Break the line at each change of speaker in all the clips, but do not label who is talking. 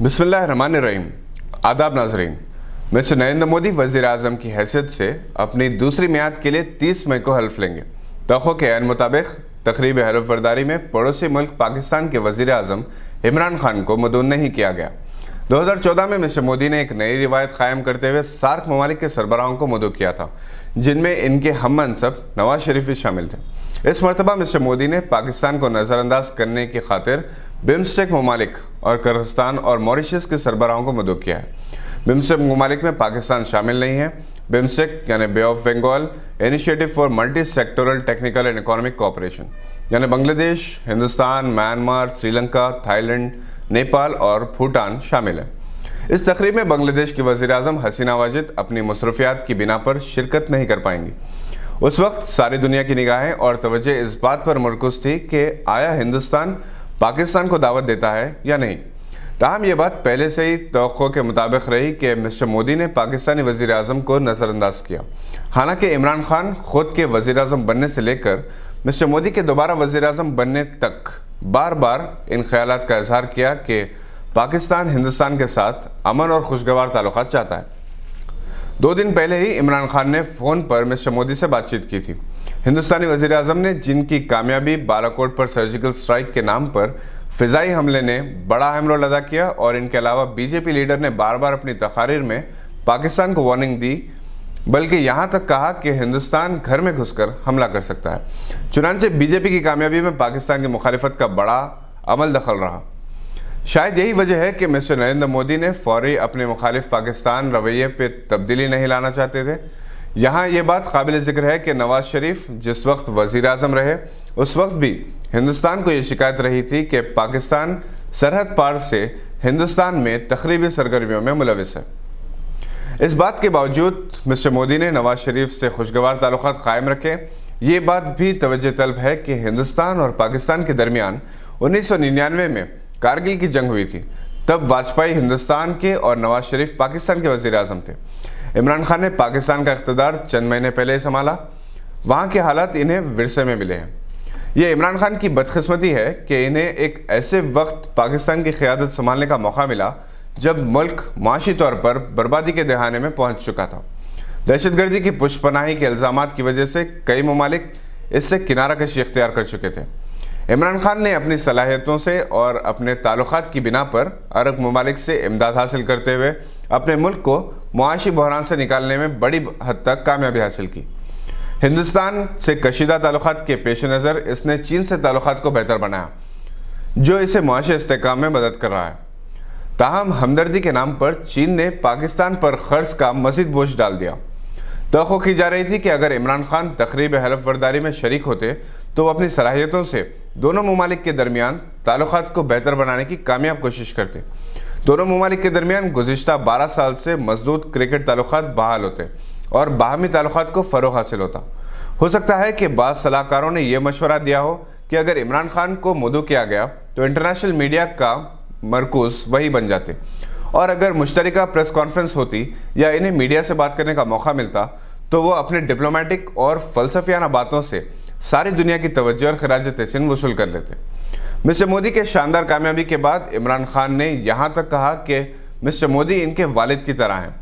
बिस्मिल्लाहिर्रहमानिर्रहीम। आदाब नाजरीन, मिस्टर नरेंद्र मोदी वज़ीर आज़म की हैसियत से अपनी दूसरी मियाद के लिए 30 मई को हल्फ लेंगे। तख्वों के ऐन मुताबिक तकरीब हल्फ बर्दारी में पड़ोसी मुल्क पाकिस्तान के वज़ीर आज़म इमरान खान को मदऊन नहीं किया गया। 2014 में मिस्टर मोदी ने एक नई रिवायत कायम करते हुए सार्क ममालिक के सरबराहों को मदऊ किया था, जिनमें इनके हम मनसब नवाज शरीफ भी शामिल थे। इस मरतबा मिस्टर मोदी ने पाकिस्तान को नज़रअंदाज करने की खातिर बिम्स्टेक ममालिक और किर्गिस्तान और मॉरिशस के सरबराहों को मदऊ किया है। बिम्स्टेक ममालिक में पाकिस्तान शामिल नहीं है। बिम्स्टेक यानी bay of Bengal initiative for multi sectoral technical and economic cooperation यानी बांग्लादेश, हिंदुस्तान, म्यांमार, श्रीलंका, थाईलैंड, नेपाल और भूटान शामिल है। इस तकरीब में बांग्लादेश की वज़ीर आज़म हसीना वाजिद अपनी मसरूफियात की बिना पर शिरकत नहीं कर पाएंगी। उस वक्त सारी दुनिया की निगाहें और तवज्जो इस बात पर मरकूज थी कि आया हिंदुस्तान पाकिस्तान को दावत देता है या नहीं। ताहम ये बात पहले से ही तवक्को के मुताबिक रही कि मिस्टर मोदी ने पाकिस्तानी वज़ीर आज़म को नज़रअंदाज किया। हालांकि इमरान खान खुद के वज़ीर आज़म बनने से लेकर मिस्टर मोदी के दोबारा वज़ीर आज़म बनने तक बार बार इन ख्यालात का इजहार किया कि पाकिस्तान हिंदुस्तान के साथ अमन और खुशगवार ताल्लुकात चाहता है। 2 दिन पहले ही इमरान खान ने फ़ोन पर मिस्टर मोदी से बातचीत की थी। हिंदुस्तानी वज़ीर आज़म ने जिनकी कामयाबी बालाकोट पर सर्जिकल स्ट्राइक के नाम पर फ़िज़ाई हमले ने बड़ा अहम रोल अदा किया और इनके अलावा बीजेपी लीडर ने बार बार अपनी तकारीर में पाकिस्तान को वार्निंग दी, बल्कि यहाँ तक कहा कि हिंदुस्तान घर में घुसकर हमला कर सकता है। चुनांचे बीजेपी की कामयाबी में पाकिस्तान की मुखालिफत का बड़ा अमल दखल रहा। शायद यही वजह है कि मिस्टर नरेंद्र मोदी ने फौरी अपने मुखालिफ पाकिस्तान रवैये पे तब्दीली नहीं लाना चाहते थे। यहाँ ये बात काबिल ज़िक्र है कि नवाज शरीफ जिस वक्त वज़ीर आज़म रहे उस वक्त भी हिंदुस्तान को ये शिकायत रही थी कि पाकिस्तान सरहद पार से हिंदुस्तान में तखरीबी सरगर्मियों में मुलविस है। इस बात के बावजूद मिस्टर मोदी ने नवाज शरीफ से खुशगवार ताल्लुकात कायम रखे। ये बात भी तवज्जो तलब है कि हिंदुस्तान और पाकिस्तान के दरमियान 1999 में कारगिल की जंग हुई थी। तब वाजपेयी हिंदुस्तान के और नवाज शरीफ पाकिस्तान के वज़ीर आज़म थे। इमरान खान ने पाकिस्तान का इख्तिदार चंद महीने पहले ही संभाला। वहाँ के हालात इन्हें विरसे में मिले हैं। ये इमरान खान की बदकिस्मती है कि इन्हें एक ऐसे वक्त पाकिस्तान की क़यादत संभालने का मौका मिला जब मुल्क माशी तौर पर बर्बादी के दहाने में पहुँच चुका था। दहशतगर्दी की पुष्पनाही के इल्ज़ामात की वजह से कई ममालिक इससे किनारा कशी इख्तियार कर चुके थे। इमरान खान ने अपनी सलाहियतों से और अपने ताल्लुकात की बिना पर अरब ममालिक से इमदाद हासिल करते हुए अपने मुल्क को मुआशी बहरान से निकालने में बड़ी हद तक कामयाबी हासिल की। हिंदुस्तान से कशीदा ताल्लुकात के पेश नज़र इसने चीन से ताल्लुकात को बेहतर बनाया, जो इसे मुआशी इस्तेहकाम में मदद कर रहा है। ताहम हमदर्दी के नाम पर चीन ने पाकिस्तान पर खर्च का मज़ीद बोझ डाल दिया। तवक्को की जा रही थी कि अगर इमरान खान तकरीब हल्फ बर्दारी में शरीक होते तो वो अपनी सलाहियतों से दोनों ममालिक के दरमियान ताल्लुकात को बेहतर बनाने की कामयाब कोशिश करते। दोनों ममालिक के दरमियान गुज़िश्ता 12 साल से मजबूत क्रिकेट ताल्लुकात बहाल होते और बाहमी ताल्लुकात को फ़रोग़ हासिल होता। हो सकता है कि बाज़ सलाहकारों ने यह मशवरा दिया हो कि अगर इमरान खान को मदऊ किया गया तो इंटरनेशनल मीडिया का मरकूज़ वही बन जाते और अगर मुश्तरका प्रेस कॉन्फ्रेंस होती या इन्हें मीडिया से बात करने का मौका मिलता तो वो अपने डिप्लोमेटिक और फ़लसफ़ियाना बातों से सारी दुनिया की तवज्जो और खराज तहसीन वसूल कर लेते। मिस्टर मोदी के शानदार कामयाबी के बाद इमरान खान ने यहाँ तक कहा कि मिस्टर मोदी इनके वालिद की तरह हैं।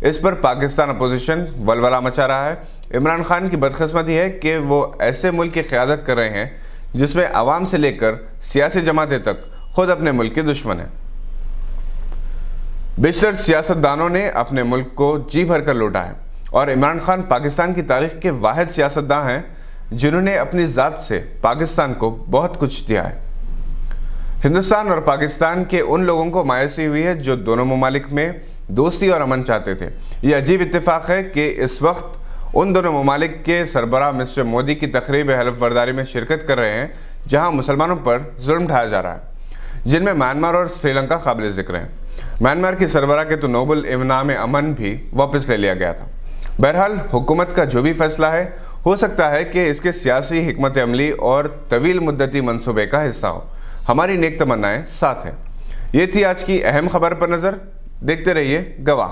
इस पर पाकिस्तान अपोजिशन वलवला मचा रहा है। इमरान खान की बदकिस्मती है कि वो ऐसे मुल्क की क़यादत कर रहे हैं जिसमें अवाम से लेकर सियासी जमातें तक खुद अपने मुल्क के दुश्मन हैं। बेशतर सियासतदानों ने अपने मुल्क को जी भर कर लूटा है और इमरान खान पाकिस्तान की तारीख के वाहिद सियासतदान हैं जिन्होंने अपनी ज़ात से पाकिस्तान को बहुत कुछ दिया है। हिंदुस्तान और पाकिस्तान के उन लोगों को मायूसी हुई है जो दोनों ममालिक में दोस्ती और अमन चाहते थे। ये अजीब इत्तेफाक है कि इस वक्त उन दोनों ममालिक के सरबराह मिस्टर मोदी की तकरीब हल्फ बर्दारी में शिरकत कर रहे हैं जहाँ मुसलमानों पर जुल्म ढाया जा रहा है, जिनमें म्यांमार और श्रीलंका काबिल ज़िक्र हैं। म्यांमार की सरबराह के तो नोबल इनाम अमन भी वापस ले लिया गया था। बहरहाल हुकूमत का जो भी फैसला है हो सकता है कि इसके सियासी हिकमत अमली और तवील मुद्दती मंसूबे का हिस्सा हो। हमारी नेक तमन्नाएं साथ हैं। ये थी आज की अहम खबर पर नज़र। देखते रहिए गवाह।